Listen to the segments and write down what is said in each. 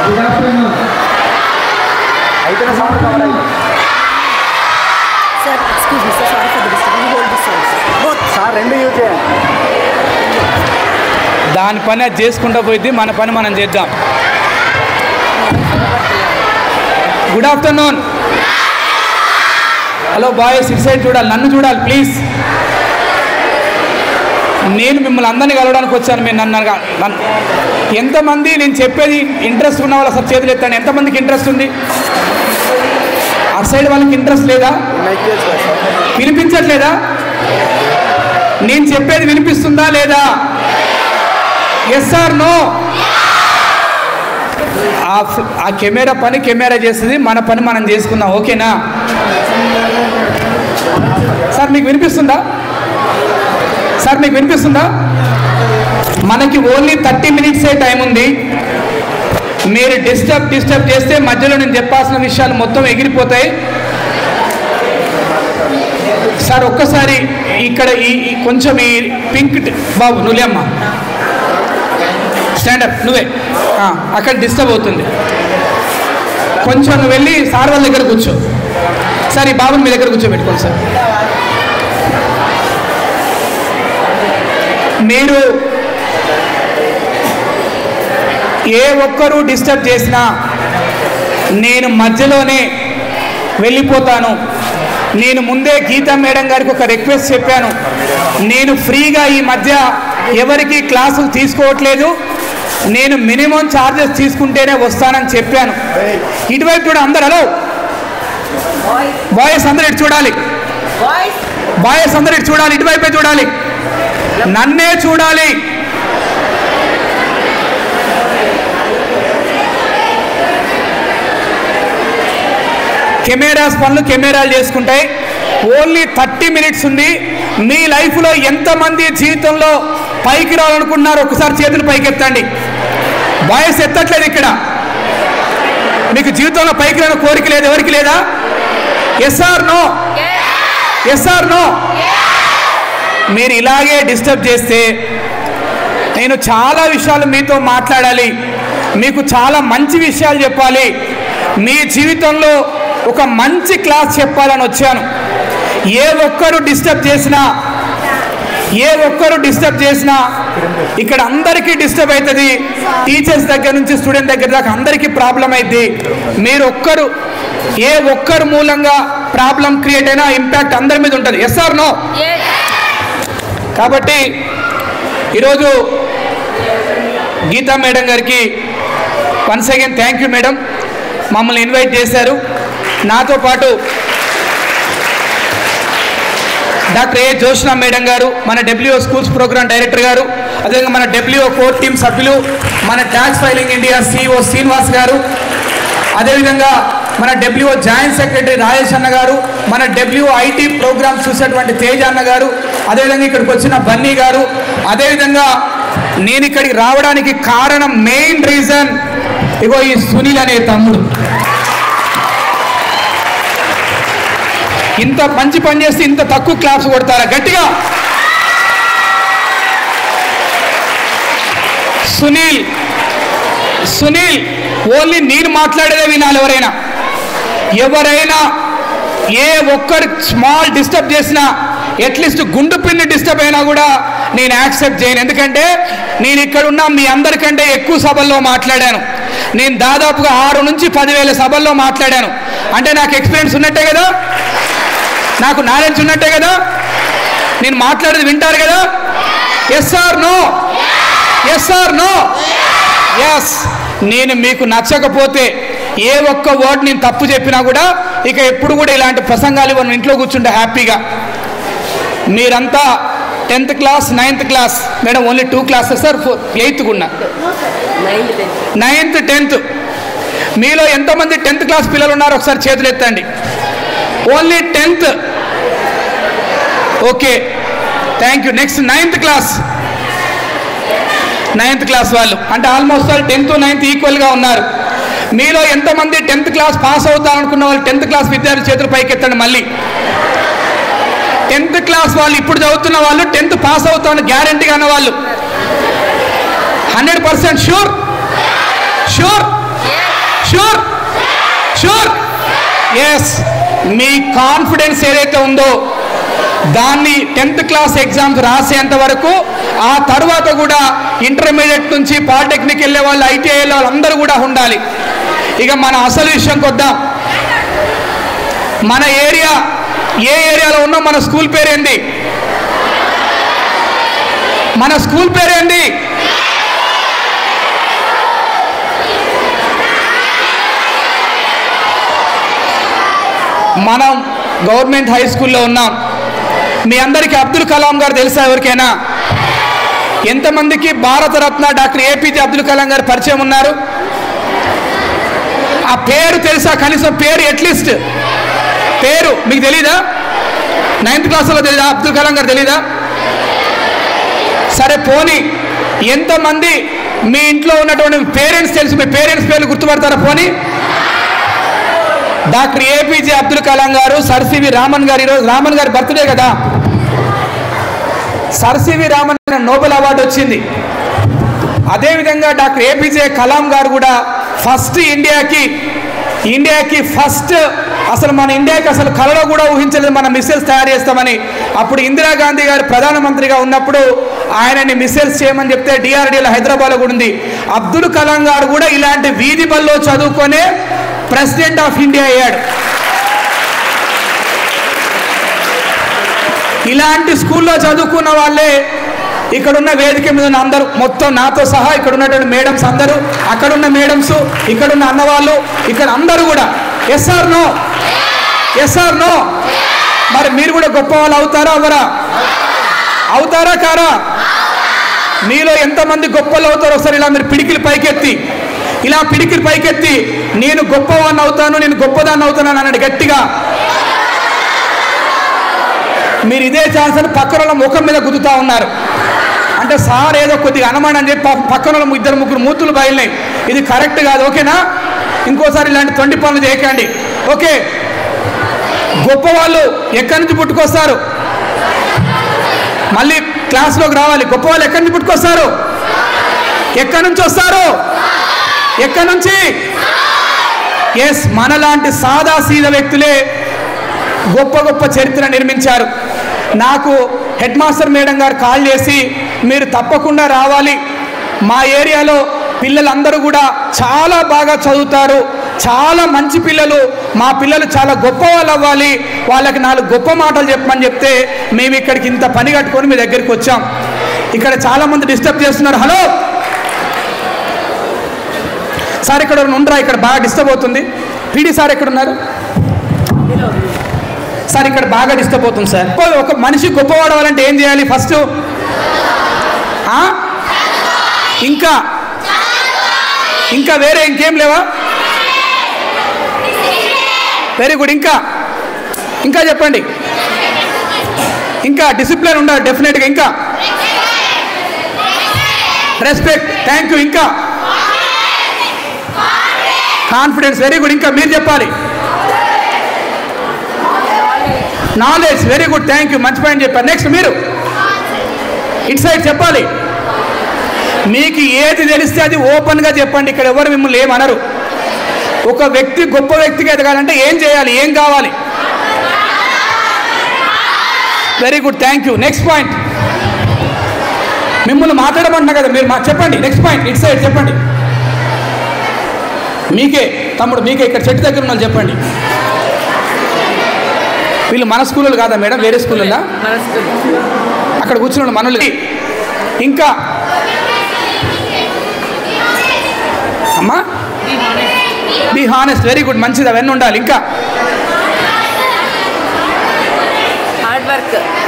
Sir, excuse me, sir. Sorry for the disturbance. You hold this side. Both. Sir, రెండు use చేయండి. దాని పని అది చేసుకుంటూ పోయింది, మన పని మనం చేద్దాం. Good afternoon. హలో బాయ్స్, ఇటు సైడ్ చూడాలి, నన్ను చూడాలి ప్లీజ్. నేను మిమ్మల్ని అందరినీ కలవడానికి వచ్చాను. మీరు నన్ను ఎంతమంది నేను చెప్పేది ఇంట్రెస్ట్ ఉన్న వాళ్ళు అసలు చేతులు ఎత్తండి. ఎంతమందికి ఇంట్రెస్ట్ ఉంది? అటు సైడ్ వాళ్ళకి ఇంట్రెస్ట్ లేదా? వినిపించట్లేదా? నేను చెప్పేది వినిపిస్తుందా లేదా? Yes or no? ఆ కెమెరా పని కెమెరా చేస్తుంది, మన పని మనం చేసుకుందాం. ఓకేనా సార్? మీకు వినిపిస్తుందా సార్? మీకు వినిపిస్తుందా? మనకి ఓన్లీ 30 మినిట్సే టైం ఉంది. మీరు డిస్టర్బ్ చేస్తే మధ్యలో నేను చెప్పాల్సిన విషయాలు మొత్తం ఎగిరిపోతాయి. సార్ ఒక్కసారి ఇక్కడ ఈ కొంచెం ఈ పింక్ బాబు నువ్వే అమ్మా, స్టాండప్ నువ్వే. అక్కడ డిస్టర్బ్ అవుతుంది, కొంచెం నువ్వు వెళ్ళి సార్ వాళ్ళ దగ్గర కూర్చో. సార్ ఈ బాబుని మీ దగ్గర కూర్చోబెట్టుకోండి సార్. మీరు ఏ ఒక్కరూ డిస్టర్బ్ చేసినా నేను మధ్యలోనే వెళ్ళిపోతాను. నేను ముందే గీతా మేడం గారికి ఒక రిక్వెస్ట్ చెప్పాను. నేను ఫ్రీగా ఈ మధ్య ఎవరికి క్లాసులు తీసుకోవట్లేదు, నేను మినిమం ఛార్జెస్ తీసుకుంటేనే వస్తానని చెప్పాను. ఇటువైపు చూడ అందరు. హలో బాయ్స్ అందరు ఇటు చూడాలి, బాయ్స్ అందరు ఇటు చూడాలి, ఇటువైపే చూడాలి, నన్నే చూడాలి. కెమెరాస్ పనులు కెమెరాలు చేసుకుంటాయి. ఓన్లీ 30 మినిట్స్ ఉంది. మీ లైఫ్లో ఎంతమంది జీవితంలో పైకి రావాలనుకున్నారు? ఒకసారి చేతులు పైకి ఎత్తండి. బాయ్స్ ఎత్తట్లేదు ఇక్కడ. మీకు జీవితంలో పైకి రాని కోరిక లేదు? ఎవరికి లేదా? Yes or no? Yes or no? మీరు ఇలాగే డిస్టర్బ్ చేస్తే నేను చాలా విషయాలు మీతో మాట్లాడాలి, మీకు చాలా మంచి విషయాలు చెప్పాలి, మీ జీవితంలో ఒక మంచి క్లాస్ చెప్పాలని వచ్చాను. ఏ ఒక్కరు డిస్టర్బ్ చేసినా ఇక్కడ అందరికీ డిస్టర్బ్ అవుతుంది. టీచర్స్ దగ్గర నుంచి స్టూడెంట్ దగ్గర దాకా అందరికీ ప్రాబ్లం అయింది. ఏ ఒక్కరు మూలంగా ప్రాబ్లం క్రియేట్ అయినా ఇంపాక్ట్ అందరి మీద ఉంటుంది. Yes or no? కాబట్టి ఈరోజు గీతా మేడం గారికి once again thank you madam, మమ్మల్ని ఇన్వైట్ చేశారు. నాతో పాటు డాక్టర్ ఏ జోష్నా మేడం గారు, మన డబ్ల్యూఓ స్కూల్స్ ప్రోగ్రామ్ డైరెక్టర్ గారు, అదేవిధంగా మన డబ్ల్యూఓ కోర్ టీమ్ సభ్యులు, మన tax filing India CEO Srinivas గారు, అదేవిధంగా మన డబ్ల్యూఓ జాయింట్ సెక్రటరీ రాజేష్ అన్న గారు, మన డబ్ల్యూఓ ఐటీ ప్రోగ్రామ్స్ చూసేటువంటి తేజ అన్న గారు, అదేవిధంగా ఇక్కడికి వచ్చిన బన్నీ గారు, అదేవిధంగా నేను ఇక్కడికి రావడానికి కారణం మెయిన్ రీజన్ ఇగో ఈ సునీల్ అనే తమ్ముడు. ఇంత మంచి పని చేస్తే ఇంత తక్కువ క్లాప్స్ కొడతారా? గట్టిగా. సునీల్ ఓన్లీ నేను మాట్లాడేదే వినాలి. ఎవరైనా ఏ ఒక్కరు స్మాల్ డిస్టర్బ్ చేసినా, అట్లీస్ట్ గుండు పిన్ని డిస్టర్బ్ అయినా కూడా నేను యాక్సెప్ట్ చేయను. ఎందుకంటే నేను ఇక్కడ ఉన్న మీ అందరికంటే ఎక్కువ సభల్లో మాట్లాడాను. నేను దాదాపుగా 6 నుంచి 10,000 సభల్లో మాట్లాడాను. అంటే నాకు ఎక్స్పీరియన్స్ ఉన్నట్టే కదా, నాకు నాలెడ్జ్ ఉన్నట్టే కదా, నేను మాట్లాడేది వింటారు కదా. Yes or no? Yes or no? Yes. నేను మీకు నచ్చకపోతే ఏ ఒక్క వర్డ్ నేను తప్పు చెప్పినా కూడా ఇక ఎప్పుడు కూడా ఇలాంటి ప్రసంగాలు ఇవ్వను, ఇంట్లో కూర్చుంటే హ్యాపీగా. మీరంతా 10th class 9th class madam, only 2 classes sir, 8th కూడా 9th 10th. మీలో ఎంతమంది 10th క్లాస్ పిల్లలు ఉన్నారు? ఒకసారి చేతులు ఎత్తండి. Only 10th. Okay, thank you. Next 9th class. 9th class వాళ్ళు అంటే ఆల్మోస్ట్ వాళ్ళు 10th 9th ఈక్వల్గా ఉన్నారు. మీలో ఎంతమంది 10th క్లాస్ పాస్ అవుతారనుకున్న వాళ్ళు 10th క్లాస్ విద్యార్థి చేతులు పైకి ఎత్తండి. మళ్ళీ 10th క్లాస్ వాళ్ళు ఇప్పుడు చదువుతున్న వాళ్ళు 10th పాస్ అవుతామని గ్యారంటీగా అన్న వాళ్ళు 100% షూర్? Sure sure yes. మీ కాన్ఫిడెన్స్ ఏదైతే ఉందో దాన్ని 10th క్లాస్ ఎగ్జామ్స్ రాసేంత వరకు, ఆ తర్వాత కూడా ఇంటర్మీడియట్ నుంచి పాలిటెక్నిక్ వెళ్ళే వాళ్ళు, ఐటీఐ వెళ్ళే వాళ్ళు అందరూ కూడా ఉండాలి. ఇక మన అసలు విషయంకి వద్దాం. మన ఏరియా, ఏ ఏరియాలో ఉన్నాం? మన స్కూల్ పేరేంది? మన స్కూల్ పేరేంది? మనం గవర్నమెంట్ హై స్కూల్లో ఉన్నాం. మీ అందరికీ అబ్దుల్ కలాం గారు తెలుసా? ఎవరికైనా? ఎంతమందికి భారతరత్న డాక్టర్ ఏపీజే అబ్దుల్ కలాం గారు పరిచయం ఉన్నారు? ఆ పేరు తెలుసా? కనీసం పేరు, అట్లీస్ట్ పేరు మీకు తెలీదా? 9th క్లాస్లో తెలీదా? అబ్దుల్ కలాం గారు తెలీదా? సరే పోనీ, ఎంతమంది మీ ఇంట్లో ఉన్నటువంటి పేరెంట్స్ తెలుసు? మీ పేరెంట్స్ పేర్లు గుర్తుపడతారా? పోనీ, డాక్టర్ ఏపీజే అబ్దుల్ కలాం గారు, సర్ సివి రామన్ గారు. ఈరోజు రామన్ గారి బర్త్డే కదా. Sir CV Raman Nobel award వచ్చింది. అదేవిధంగా డాక్టర్ ఏపీజే కలాం గారు కూడా ఫస్ట్ ఇండియాకి ఫస్ట్, అసలు మన ఇండియాకి అసలు కలలో కూడా ఊహించలేదు మన మిసైల్స్ తయారు చేస్తామని. అప్పుడు ఇందిరాగాంధీ గారు ప్రధానమంత్రిగా ఉన్నప్పుడు ఆయనని మిసైల్స్ చేయమని చెప్తే డిఆర్డీలో హైదరాబాద్లో కూడా ఉంది. అబ్దుల్ కలాం గారు కూడా ఇలాంటి వీధి బల్లో చదువుకొనే ప్రెసిడెంట్ ఆఫ్ ఇండియా అయ్యాడు. ఇలాంటి స్కూల్లో చదువుకున్న వాళ్ళే ఇక్కడున్న వేదిక మీద ఉన్న అందరూ, మొత్తం నాతో సహా ఇక్కడ ఉన్నటువంటి మేడమ్స్ అందరూ, అక్కడున్న మేడమ్స్, ఇక్కడున్న అన్నవాళ్ళు, ఇక్కడ అందరూ కూడా yes or no? Yes or no? మరి మీరు కూడా గొప్ప వాళ్ళు అవుతారా అవ్వరా? అవుతారా కారా? మీలో ఎంతమంది గొప్పలు అవుతారో ఒకసారి ఇలా మీరు పిడికిలు పైకెత్తి, ఇలా పిడికిలు పైకెత్తి నేను గొప్పవాడిని అవుతాను, నేను గొప్పదాన్ని అవుతాను అన్నాడు గట్టిగా. మీరు ఇదే ఛాన్స్ అని పక్కన ముఖం మీద గుద్దుతా ఉన్నారు. అంటే సార్ ఏదో కొద్దిగా అనమాడని అని చెప్పి పక్కన 2-3 మూతులు బయలునాయి. ఇది కరెక్ట్ కాదు. ఓకేనా? ఇంకోసారి ఇలాంటి 20 పనులు చేయకండి. ఓకే? గొప్ప వాళ్ళు ఎక్కడి నుంచి పుట్టుకొస్తారు? మళ్ళీ క్లాస్లోకి రావాలి. గొప్ప వాళ్ళు ఎక్కడి నుంచి పుట్టుకొస్తారు? ఎక్కడి నుంచి వస్తారు? ఎక్కడి నుంచి? ఎస్, మనలాంటి సాదా సీదా వ్యక్తులే గొప్ప గొప్ప చరిత్ర నిర్మించారు. నాకు హెడ్ మాస్టర్ మేడం గారు కాల్ చేసి మీరు తప్పకుండా రావాలి, మా ఏరియాలో పిల్లలందరూ కూడా చాలా బాగా చదువుతారు, చాలా మంచి పిల్లలు, మా పిల్లలు చాలా గొప్ప వాళ్ళు అవ్వాలి, వాళ్ళకి 4 గొప్ప మాటలు చెప్పమని చెప్తే మేము ఇక్కడికి ఇంత పని కట్టుకొని మీ దగ్గరికి వచ్చాం. ఇక్కడ చాలామంది డిస్టర్బ్ చేస్తున్నారు. హలో సార్, ఇక్కడ ఉండరా? ఇక్కడ బాగా డిస్టర్బ్ అవుతుంది. పీడీ సార్ ఎక్కడున్నారు సార్? ఇక్కడ బాగా డిస్టర్బ్ అవుతుంది సార్. ఒక మనిషి గొప్పవాడవాలంటే ఏం చేయాలి? ఫస్ట్ ఇంకా వేరే ఇంకేం లేవా? Very good. ఇంకా చెప్పండి. ఇంకా డిసిప్లిన్ ఉండాలి డెఫినెట్గా. ఇంకా రెస్పెక్ట్. Thank you. ఇంకా కాన్ఫిడెన్స్. Very good. ఇంకా మీరు చెప్పాలి. Knowledge. Very good. Thank you. మంచి పాయింట్ చెప్పారు. నెక్స్ట్ మీరు ఇట్ సైడ్ చెప్పాలి. మీకు ఏది తెలిస్తే అది ఓపెన్గా చెప్పండి. ఇక్కడ ఎవరు మిమ్మల్ని ఏమనరు. ఒక వ్యక్తి గొప్ప వ్యక్తిగా ఎదగాలంటే ఏం చేయాలి? ఏం కావాలి? Very good. Thank you. Next point. మిమ్మల్ని మాట్లాడమంటున్నా కదా, మీరు చెప్పండి. నెక్స్ట్ పాయింట్ ఇట్ సైడ్ చెప్పండి. మీకే తమ్ముడు, మీకే ఇక్కడ చెట్టు దగ్గర ఉన్న చెప్పండి. వీళ్ళు మన స్కూళ్ళు కాదా మేడం? వేరే స్కూళ్ళా? అక్కడ కూర్చున్న మనలు. ఇంకా అమ్మా బీ హానెస్ట్. Very good. మంచిది. అవన్నీ ఉండాలి. ఇంకా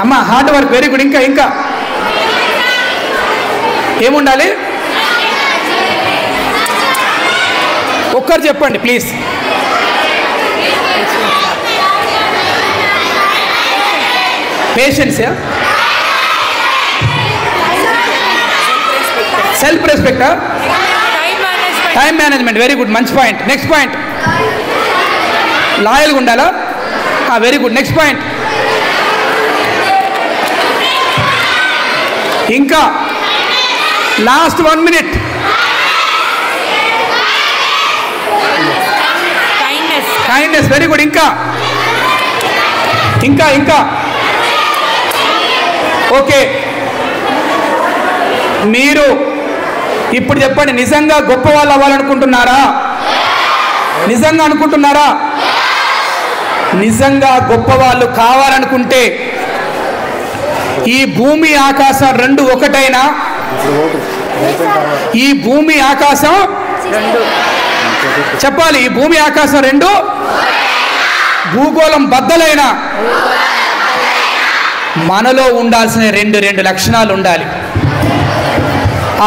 అమ్మా హార్డ్ వర్క్. Very good. ఇంకా ఏముండాలి? ఒక్కరు చెప్పండి please. Patience. Self respect. Time management. Very good. మంచి పాయింట్. Next point. లాయల్గా ఉండాలా? Very good. Next point. ఇంకా లాస్ట్ 1 minute. Very good. ఇంకా ఇంకా ఇంకా ఓకే, మీరు ఇప్పుడు చెప్పండి, నిజంగా గొప్ప వాళ్ళు అవ్వాలనుకుంటున్నారా? నిజంగా అనుకుంటున్నారా? నిజంగా గొప్ప వాళ్ళు కావాలనుకుంటే ఈ భూమి ఆకాశం రెండు ఒకటైనా, ఈ భూమి ఆకాశం చెప్పాలి, ఈ భూమి ఆకాశం రెండు భూగోళం బద్దలైన మనలో ఉండాల్సిన రెండు లక్షణాలు ఉండాలి.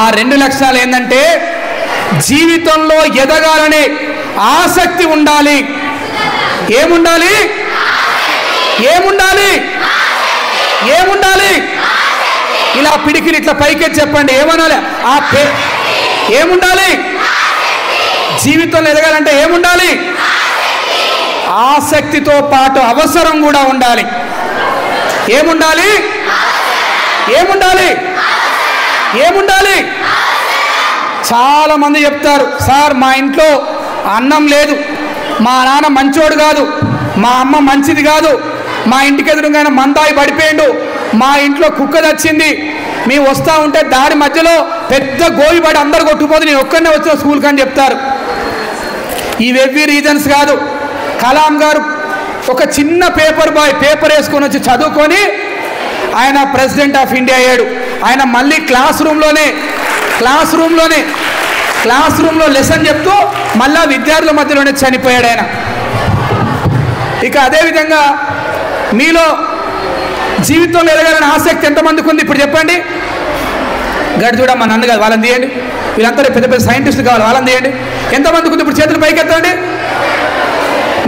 ఆ రెండు లక్షణాలు ఏంటంటే జీవితంలో ఎదగాలనే ఆసక్తి ఉండాలి. ఏముండాలి? ఏముండాలి? ఏముండాలి? ఇలా పిడికిని ఇట్లా పైకెత్తి చెప్పండి, ఏమనాలి? ఏముండాలి? జీవితంలో ఎదగాలంటే ఏముండాలి? ఆసక్తితో పాటు అవసరం కూడా ఉండాలి. ఏముండాలి? ఏముండాలి? ఏముండాలి? చాలా మంది చెప్తారు, సార్ మా ఇంట్లో అన్నం లేదు, మా నాన్న మంచోడు కాదు, మా అమ్మ మంచిది కాదు, మా ఇంటికి ఎదురుగానే మందాయి పడిపోయిండు, మా ఇంట్లో కుక్క తెచ్చింది, మేము వస్తూ ఉంటే దారి మధ్యలో పెద్ద గోవి పడి అందరు కొట్టుకుపోతే నేను ఒక్కనే వచ్చిన స్కూల్కి అని చెప్తారు. ఇవెవ్వి రీజన్స్ కాదు. కలాం గారు ఒక చిన్న పేపర్ వేసుకొని వచ్చి చదువుకొని ఆయన ప్రెసిడెంట్ ఆఫ్ ఇండియా అయ్యాడు. ఆయన మళ్ళీ క్లాస్ రూమ్లో లెసన్ చెప్తూ మళ్ళా విద్యార్థుల మధ్యలోనే చనిపోయాడు ఆయన. ఇక అదేవిధంగా మీలో జీవితంలో ఎదగాలని ఆసక్తి ఎంతమందికి ఉంది ఇప్పుడు చెప్పండి. గడి చూడ మా నన్ను కాదు, వాళ్ళని తీయండి. వీళ్ళంతా పెద్ద పెద్ద సైంటిస్టులు కావాలి, వాళ్ళని తీయండి. ఎంతమందికి ఉంది ఇప్పుడు చేతులు పైకి ఎత్తండి.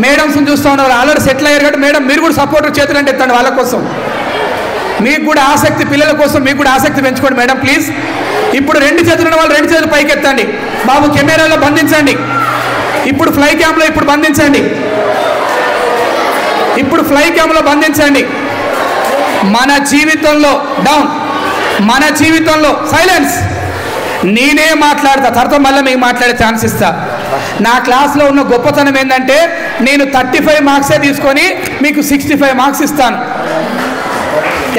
మేడమ్స్ని చూస్తూ ఉన్నారు, ఆల్రెడీ సెటిల్ అయ్యారు కాబట్టి మేడం మీరు కూడా సపోర్ట్ చేతులు అంటే ఎత్తండి వాళ్ళ కోసం. మీకు కూడా ఆసక్తి, పిల్లల కోసం మీకు కూడా ఆసక్తి పెంచుకోండి మేడం ప్లీజ్. ఇప్పుడు రెండు చేతులు ఉన్న వాళ్ళు రెండు చేతులు పైకి ఎత్తండి. బాబు కెమెరాలో బంధించండి. ఇప్పుడు ఫ్లై క్యామ్లో ఇప్పుడు బంధించండి. ఇప్పుడు ఫ్లై క్యామ్లో బంధించండి. మన జీవితంలో డౌన్, మన జీవితంలో సైలెన్స్. నేనే మాట్లాడతా, తర్వాత మళ్ళీ మీకు మాట్లాడే ఛాన్స్ ఇస్తా. నా క్లాస్లో ఉన్న గొప్పతనం ఏంటంటే నేను 35 మార్క్సే తీసుకొని మీకు 65 మార్క్స్ ఇస్తాను.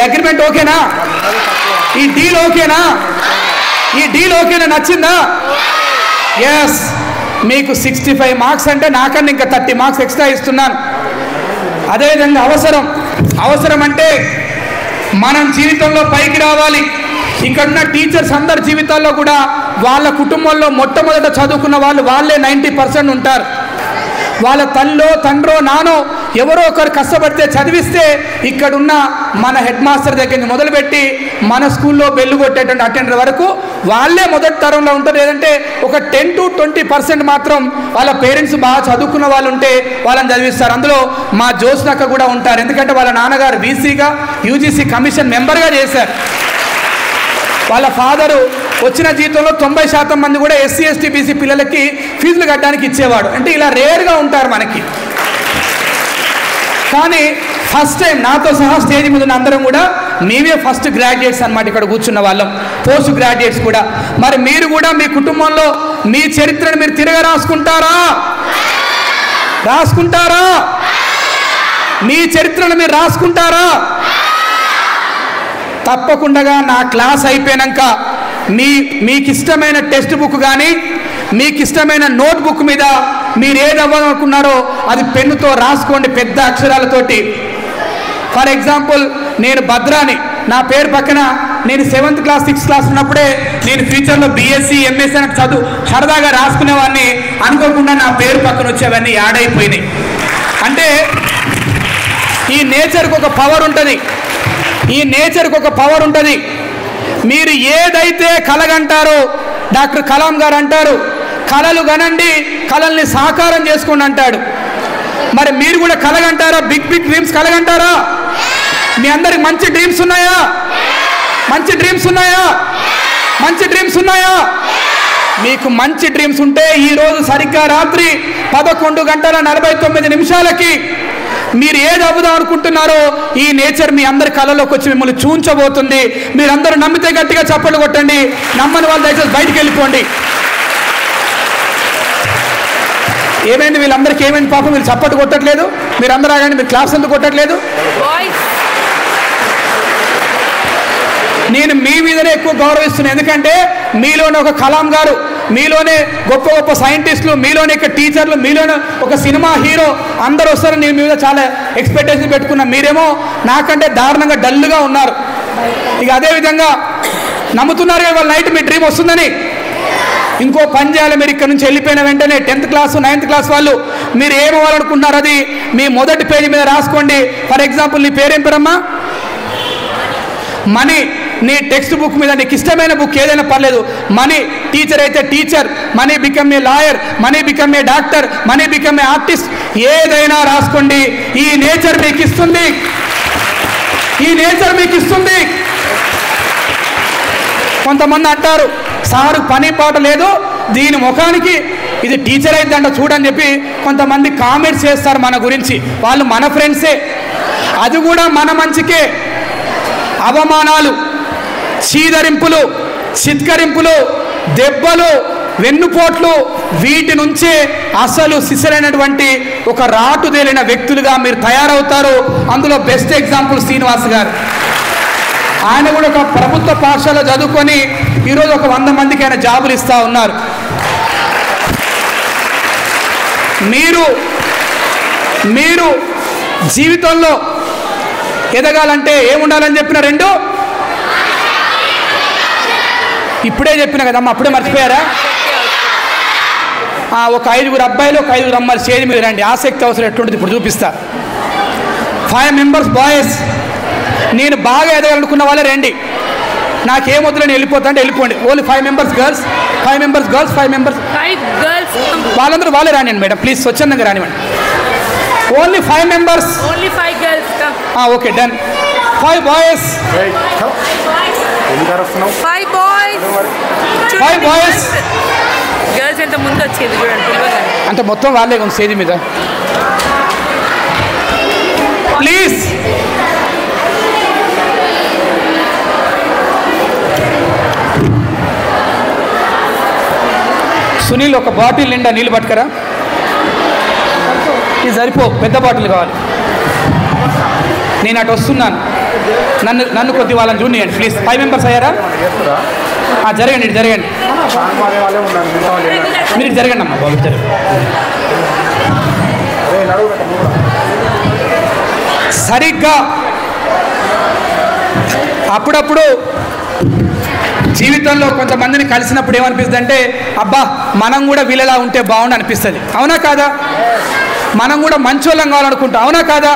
అగ్రిమెంట్ ఓకేనా? ఈ డీల్ ఓకేనా? ఈ డీల్ ఓకేనా? నచ్చిందా? ఎస్. మీకు 65 మార్క్స్ అంటే నాకన్నా ఇంకా 30 మార్క్స్ ఎక్స్ట్రా ఇస్తున్నాను. అదేవిధంగా అవసరం అంటే మనం జీవితంలో పైకి రావాలి. ఇక్కడున్న టీచర్స్ అందరి జీవితాల్లో కూడా వాళ్ళ కుటుంబంలో మొట్టమొదట చదువుకున్న వాళ్ళే 90% ఉంటారు. వాళ్ళ తల్లో తండ్రో నానో ఎవరో ఒకరు కష్టపడితే చదివిస్తే ఇక్కడున్న మన హెడ్ మాస్టర్ దగ్గర నుంచి మొదలుపెట్టి మన స్కూల్లో బెల్లు కొట్టేటువంటి అటెండర్ వరకు వాళ్ళే మొదటి తరంలో ఉంటారు. లేదంటే ఒక 10 to 20% మాత్రం వాళ్ళ పేరెంట్స్ బాగా చదువుకున్న వాళ్ళు ఉంటే వాళ్ళని చదివిస్తారు. అందులో మా జోస్నక్క కూడా ఉంటారు. ఎందుకంటే వాళ్ళ నాన్నగారు వీసీగా UGC కమిషన్ మెంబర్గా చేశారు. వాళ్ళ ఫాదరు వచ్చిన జీతంలో 90% మంది కూడా SC ST BC పిల్లలకి ఫీజులు కట్టడానికి ఇచ్చేవాడు. అంటే ఇలా రేర్గా ఉంటారు మనకి. కానీ ఫస్ట్ టైం నాతో సహా స్టేజ్ మీద ఉన్న అందరం కూడా మేమే ఫస్ట్ గ్రాడ్యుయేట్స్ అన్నమాట. ఇక్కడ కూర్చున్న వాళ్ళం పోస్ట్ గ్రాడ్యుయేట్స్ కూడా. మరి మీరు కూడా మీ కుటుంబంలో మీ చరిత్రను మీరు తిరగ రాసుకుంటారా? మీ చరిత్రను మీరు రాసుకుంటారా? తప్పకుండా నా క్లాస్ అయిపోయాక మీకు ఇష్టమైన టెక్స్ట్ బుక్ కానీ మీకు ఇష్టమైన నోట్ బుక్ మీద మీరు ఏది అవ్వాలనుకున్నారో అది పెన్నుతో రాసుకోండి పెద్ద అక్షరాలతోటి. ఫర్ ఎగ్జాంపుల్ నేను భద్రాని, నా పేరు పక్కన నేను 7th క్లాస్ 6th క్లాస్ ఉన్నప్పుడే నేను ఫ్యూచర్లో BSc MSc అని చదువు సరదాగా రాసుకునేవాడిని. అనుకోకుండా నా పేరు పక్కన వచ్చేవన్నీ యాడ్ అయిపోయినాయి. అంటే ఈ నేచర్కి ఒక పవర్ ఉంటుంది. మీరు ఏదైతే కలగంటారో డాక్టర్ కలాం గారు అంటారు, కలలు కనండి, కలల్ని సాకారం చేసుకోండి అంటాడు. మరి మీరు కూడా కలగంటారా? Big dreams కలగంటారా? మీ అందరికి మంచి డ్రీమ్స్ ఉన్నాయా? మీకు మంచి డ్రీమ్స్ ఉంటే ఈరోజు సరిగ్గా రాత్రి 11:49 మీరు ఏది అవ్వదాం అనుకుంటున్నారో ఈ నేచర్ మీ అందరి కళలోకి వచ్చి మిమ్మల్ని చూంచబోతుంది. మీరందరూ నమ్మితే గట్టిగా చప్పట్లు కొట్టండి, నమ్మని వాళ్ళు దయచేసి బయటికి వెళ్ళిపోండి. ఏమైంది వీళ్ళందరికీ ఏమైంది పాపం? వీళ్ళు చప్పట్టు కొట్టట్లేదు, మీరు అందరూ ఆగండి, మీరు క్లాస్ ఎందుకు కొట్టట్లేదు? నేను మీ మీదనే ఎక్కువ గౌరవిస్తున్నాను, ఎందుకంటే మీలోనే ఒక కలాం గారు, మీలోనే గొప్ప గొప్ప సైంటిస్టులు, మీలోనే ఇక టీచర్లు, మీలోనే ఒక సినిమా హీరో అందరూ వస్తారు. నేను మీ మీద చాలా ఎక్స్పెక్టేషన్ పెట్టుకున్నా, మీరేమో నాకంటే దారుణంగా డల్గా ఉన్నారు. ఇక అదేవిధంగా నమ్ముతున్నారు ఇవాళ నైట్ మీ డ్రీమ్ వస్తుందని. ఇంకో పని చేయాలి మీరు ఇక్కడ నుంచి వెళ్ళిపోయిన వెంటనే. 10th క్లాస్ 9th క్లాస్ వాళ్ళు మీరు ఏమవ్వాలనుకుంటున్నారు అది మీ మొదటి పేజీ మీద రాసుకోండి. ఫర్ ఎగ్జాంపుల్ నీ పేరేం పేరమ్మా? మనీ. నీ టెక్స్ట్ బుక్ మీద నీకు ఇష్టమైన బుక్ ఏదైనా పర్లేదు, మనీ. టీచర్ అయితే teacher, money become a lawyer, money become a doctor, money become a artist, ఏదైనా రాసుకోండి. ఈ నేచర్ మీకు ఇస్తుంది, ఈ నేచర్ మీకు ఇస్తుంది. కొంతమంది అంటారు సారు పని పాట లేదు, దీని ముఖానికి ఇది టీచర్ అయిద్దంట చూడని చెప్పి కొంతమంది కామెంట్స్ చేస్తారు మన గురించి. వాళ్ళు మన ఫ్రెండ్సే, అది కూడా మన మంచికే. అవమానాలు, చీదరింపులు, చిత్కరింపులు, దెబ్బలు, వెన్నుపోట్లు, వీటి నుంచే అసలు సిసరైనటువంటి ఒక రాటు తేలిన వ్యక్తులుగా మీరు తయారవుతారు. అందులో బెస్ట్ ఎగ్జాంపుల్ శ్రీనివాస్ గారు. ఆయన కూడా ఒక ప్రభుత్వ పాఠశాల చదువుకొని ఈరోజు ఒక 100 మందికి ఆయన జాబులు ఇస్తూ ఉన్నారు. మీరు జీవితంలో ఎదగాలంటే ఏముండాలని చెప్పిన? 2 ఇప్పుడే చెప్పిన కదమ్మా, అప్పుడే మర్చిపోయారా? ఒక 5 అబ్బాయిలు, ఒక 5 అమ్మాయిలు స్టేజ్ మీద రండి. ఆసక్తి అవసరం ఎట్లుంటుంది ఇప్పుడు చూపిస్తా. 5 మెంబర్స్ బాయ్స్. నేను బాగా ఎదగాలనుకున్న వాళ్ళే రండి. నాకేమొద్దులో నేను వెళ్ళిపోతా అంటే వెళ్ళిపోండి. Only 5 members girls, 5 members girls, 5 members వాళ్ళందరూ వాళ్ళే రానివ్వండి మేడం, ప్లీజ్ స్వచ్ఛందంగా రానివ్వండి. Only 5 members, okay done. 5 boys, 5 boys. Girls ఎంత ముందు వచ్చేది చూడండి, అంటే మొత్తం వాళ్ళే ఉంది స్టేజ్ మీద. ప్లీజ్ సునీల్ ఒక బాటిల్ నిండా నీళ్ళు పట్టుకరా. ఇది సరిపో, పెద్ద బాటిల్ కావాలి. నేను అటు వస్తున్నాను, నన్ను కొద్ది వాళ్ళని చూడండి ప్లీజ్. 5 మెంబర్స్ అయ్యారా? జరగండి, ఇటు జరగండి, మీరు ఇటు జరగండి అమ్మా బాబు, జరగండి. సరిగ్గా అప్పుడప్పుడు జీవితంలో కొంతమందిని కలిసినప్పుడు ఏమనిపిస్తుంది అంటే అబ్బా మనం కూడా వీళ్ళలా ఉంటే బాగుండు అనిపిస్తుంది. అవునా కాదా? మనం కూడా మంచోళ్ళం కావాలనుకుంటాం. అవునా కాదా?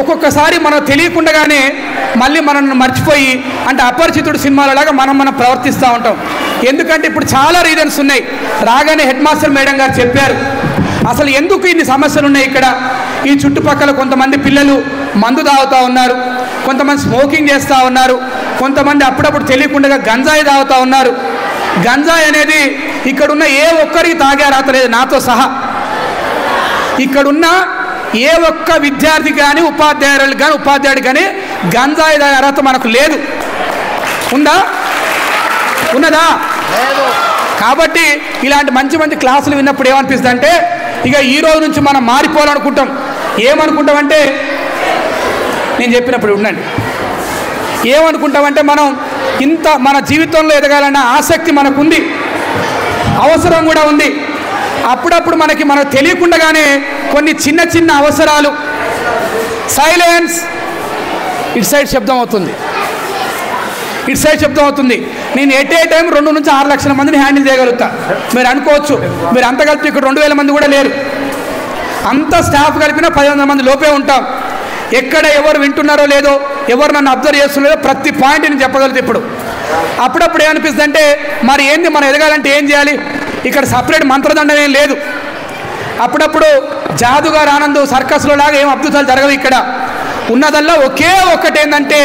ఒక్కొక్కసారి మనం తెలియకుండానే మళ్ళీ మనల్ని మర్చిపోయి, అంటే అపరిచితుడు సినిమాలలాగా మనం ప్రవర్తిస్తూ ఉంటాం. ఎందుకంటే ఇప్పుడు చాలా రీజన్స్ ఉన్నాయి. రాగానే హెడ్ మాస్టర్ మేడం గారు చెప్పారు అసలు ఎందుకు ఇన్ని సమస్యలు ఉన్నాయి ఇక్కడ. ఈ చుట్టుపక్కల కొంతమంది పిల్లలు మందు తాగుతూ ఉన్నారు, కొంతమంది స్మోకింగ్ చేస్తూ ఉన్నారు, కొంతమంది అప్పుడప్పుడు తెలియకుండా గంజాయి తాగుతూ ఉన్నారు. గంజాయి అనేది ఇక్కడున్న ఏ ఒక్కరికి తాగే అర్హత లేదు, నాతో సహా. ఇక్కడున్న ఏ ఒక్క విద్యార్థి కానీ ఉపాధ్యాయుడు కానీ గంజాయి తాగే అర్హత మనకు లేదు. ఉందా? ఉన్నదా? కాబట్టి ఇలాంటి మంచి మంచి క్లాసులు విన్నప్పుడు ఏమనిపిస్తుంది అంటే ఇక ఈ రోజు నుంచి మనం మారిపోవాలనుకుంటాం. ఏమనుకుంటామంటే నేను చెప్పినప్పుడు ఉండండి, ఏమనుకుంటామంటే మనం ఇంత మన జీవితంలో ఎదగాలన్న ఆసక్తి మనకుంది, అవసరం కూడా ఉంది. అప్పుడప్పుడు మనకు తెలియకుండానే కొన్ని చిన్న చిన్న అవసరాలు, సైలెన్స్, ఇటు సైడ్ శబ్దం అవుతుంది, ఇటు సైడ్ శబ్దం అవుతుంది. నేను ఎట్ ఏ టైం 2 నుంచి 6 లక్షల మందిని హ్యాండిల్ చేయగలుగుతా. మీరు అనుకోవచ్చు మీరు అంత కలిపి ఇక్కడ 2000 మంది కూడా లేరు, అంత స్టాఫ్ కలిపినా 500 మంది లోపే ఉంటాం. ఎక్కడ ఎవరు వింటున్నారో లేదో, ఎవరు నన్ను అబ్జర్వ్ చేస్తున్నారో ప్రతి పాయింట్ నేను చెప్పగలుగుతా. ఇప్పుడు అప్పుడప్పుడు ఏమనిపిస్తుంది అంటే మరి ఏంది మనం ఎదగాలంటే ఏం చేయాలి? ఇక్కడ సపరేట్ మంత్రదండం ఏం లేదు. అప్పుడప్పుడు జాదుగారు ఆనంద్ సర్కస్లో లాగా ఏం అద్భుతాలు జరగవు. ఇక్కడ ఉన్నదల్లా ఒకే ఒక్కటి ఏంటంటే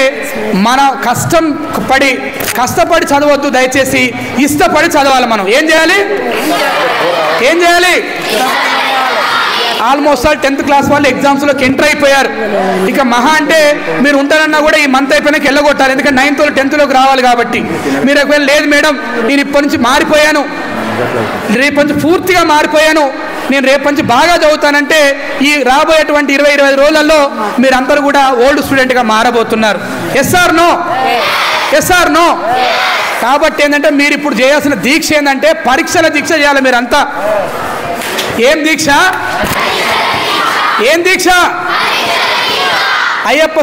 మన కష్టపడి చదవద్దు, దయచేసి ఇష్టపడి చదవాలి. మనం ఏం చేయాలి? ఆల్మోస్ట్ ఆల్ 10th క్లాస్ వాళ్ళు ఎగ్జామ్స్లోకి ఎంటర్ అయిపోయారు. ఇక మహా అంటే మీరు ఉంటారన్నా కూడా ఈ మంత్ అయిపోయినాక వెళ్ళగొట్టాలి, ఎందుకంటే 9th 10thలోకి రావాలి. కాబట్టి మీరు ఒకవేళ లేదు మేడం నేను ఇప్పటి నుంచి మారిపోయాను, రేపు నుంచి పూర్తిగా మారిపోయాను, నేను రేపు నుంచి బాగా చదువుతానంటే ఈ రాబోయేటువంటి 20-25 రోజులలో మీరందరూ కూడా ఓల్డ్ స్టూడెంట్గా మారబోతున్నారు. Yes or no? కాబట్టి ఏంటంటే మీరు ఇప్పుడు చేయాల్సిన దీక్ష ఏంటంటే పరీక్షల దీక్ష చేయాలి మీరంతా. ఏం దీక్ష? అయ్యప్ప